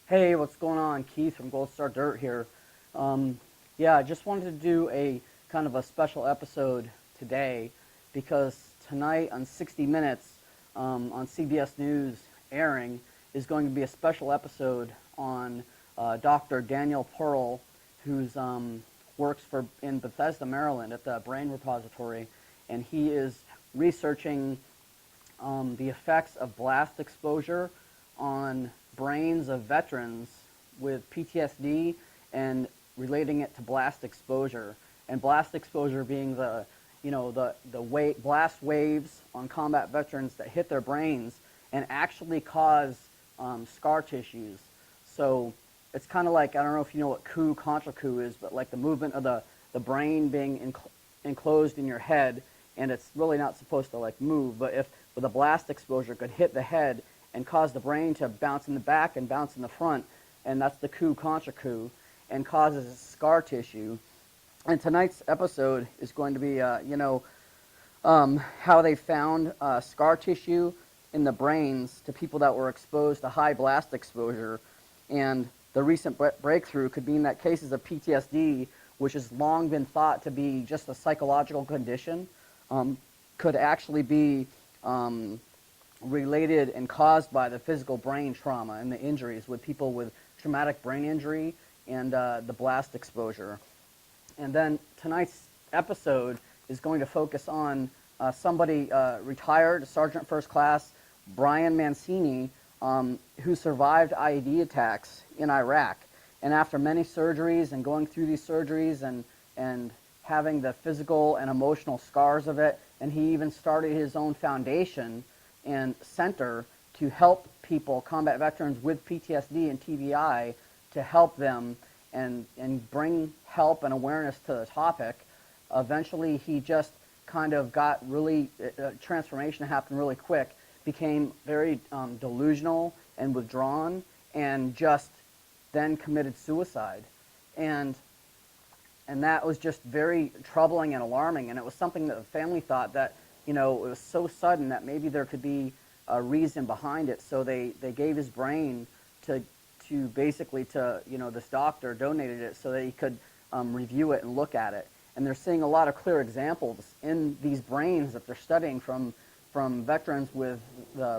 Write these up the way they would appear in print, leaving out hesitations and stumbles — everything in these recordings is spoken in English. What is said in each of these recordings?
Hey, what's going on? Keith from Gold Star Dirt here. Yeah, I just wanted to do a kind of a special episode today because tonight on 60 Minutes on CBS News airing is going to be a special episode on Dr. Daniel Pearl, who's works in Bethesda, Maryland at the Brain Repository, and he is researching the effects of blast exposure on brains of veterans with PTSD and relating it to blast exposure. And blast exposure being the blast waves on combat veterans that hit their brains and actually cause scar tissues. So it's kind of like, I don't know if you know what coup contra coup is, but like the movement of the brain being enclosed in your head, and it's really not supposed to like move, but if with a blast exposure could hit the head and cause the brain to bounce in the back and bounce in the front, and that's the coup contra coup, and causes scar tissue. And tonight's episode is going to be, how they found scar tissue in the brains to people that were exposed to high blast exposure. And the recent breakthrough could mean that cases of PTSD, which has long been thought to be just a psychological condition, could actually be related and caused by the physical brain trauma and the injuries with people with traumatic brain injury and the blast exposure. And then tonight's episode is going to focus on somebody retired, Sergeant First Class Brian Mancini, who survived IED attacks in Iraq. And after many surgeries and going through these surgeries and having the physical and emotional scars of it, and he even started his own foundation and center to help people, combat veterans with PTSD and TBI, to help them and bring help and awareness to the topic. Eventually, he just kind of got really, transformation happened really quick, became very delusional and withdrawn, and just then committed suicide. And that was just very troubling and alarming, and it was something that the family thought that, it was so sudden that maybe there could be a reason behind it. So they gave his brain to basically this doctor donated it so that he could review it and look at it. And they're seeing a lot of clear examples in these brains that they're studying from veterans with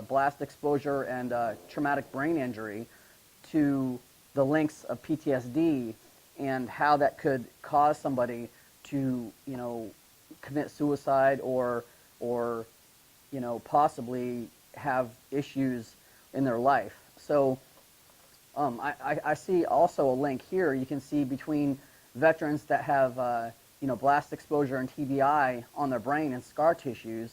blast exposure and traumatic brain injury to the links of PTSD and how that could cause somebody to, commit suicide or possibly have issues in their life. So I see also a link here you can see between veterans that have blast exposure and TBI on their brain and scar tissues,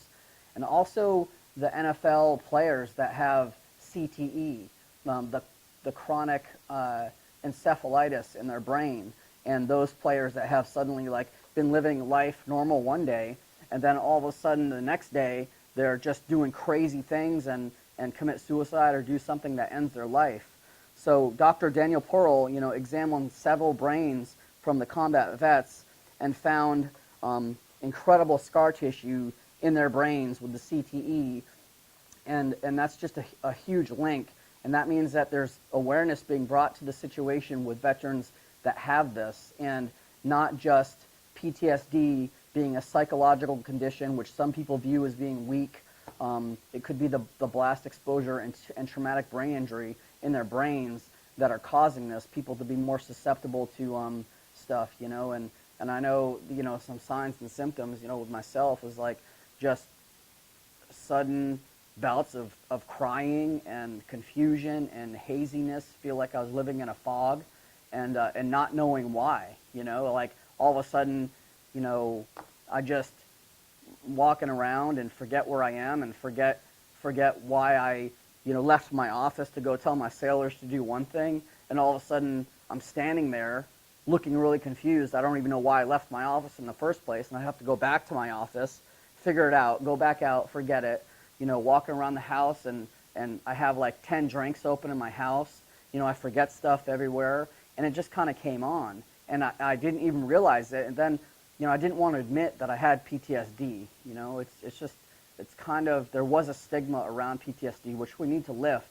and also the NFL players that have CTE, the chronic encephalitis in their brain, and those players that have suddenly been living life normal one day, and then all of a sudden the next day they're just doing crazy things and commit suicide or do something that ends their life. So Dr. Daniel Pearl, examined several brains from the combat vets and found incredible scar tissue in their brains with the CTE, and that's just a huge link. And that means that there's awareness being brought to the situation with veterans that have this, and not just PTSD being a psychological condition, which some people view as being weak. It could be the blast exposure and traumatic brain injury in their brains that are causing this, people to be more susceptible to stuff, and I know, some signs and symptoms, with myself is like just sudden bouts of crying and confusion and haziness, feel like I was living in a fog, and not knowing why, like all of a sudden, I just walking around and forget where I am and forget why I, left my office to go tell my sailors to do one thing, and all of a sudden I'm standing there looking really confused. I don't even know why I left my office in the first place, and I have to go back to my office, figure it out, go back out, forget it, walking around the house, and I have like 10 drinks open in my house, I forget stuff everywhere, and it just kind of came on, and I didn't even realize it, and then, I didn't want to admit that I had PTSD, it's kind of, there was a stigma around PTSD, which we need to lift,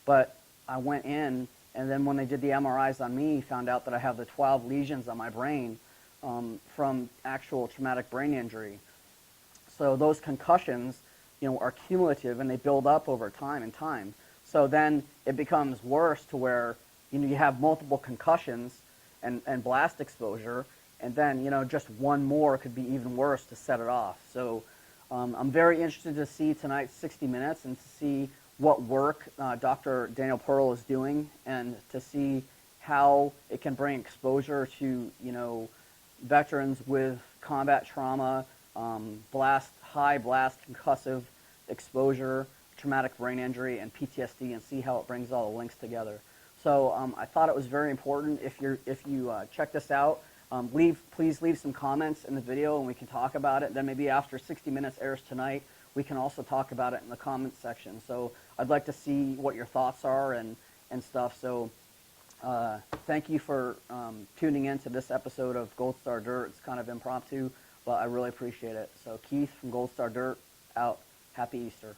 but I went in And then when they did the MRIs on me, found out that I have the 12 lesions on my brain from actual traumatic brain injury. So those concussions, are cumulative and they build up over time and time. So then it becomes worse to where, you have multiple concussions and blast exposure, and then, just one more could be even worse to set it off. So I'm very interested to see tonight's 60 Minutes and to see what work Dr. Daniel Pearl is doing, and to see how it can bring exposure to, veterans with combat trauma, high blast concussive exposure, traumatic brain injury, and PTSD, and see how it brings all the links together. So I thought it was very important. If you check this out, please leave some comments in the video and we can talk about it. Then maybe after 60 Minutes airs tonight, we can also talk about it in the comments section. So I'd like to see what your thoughts are and stuff. So thank you for tuning in to this episode of Gold Star Dirt. It's kind of impromptu, but I really appreciate it. So Keith from Gold Star Dirt, out. Happy Easter.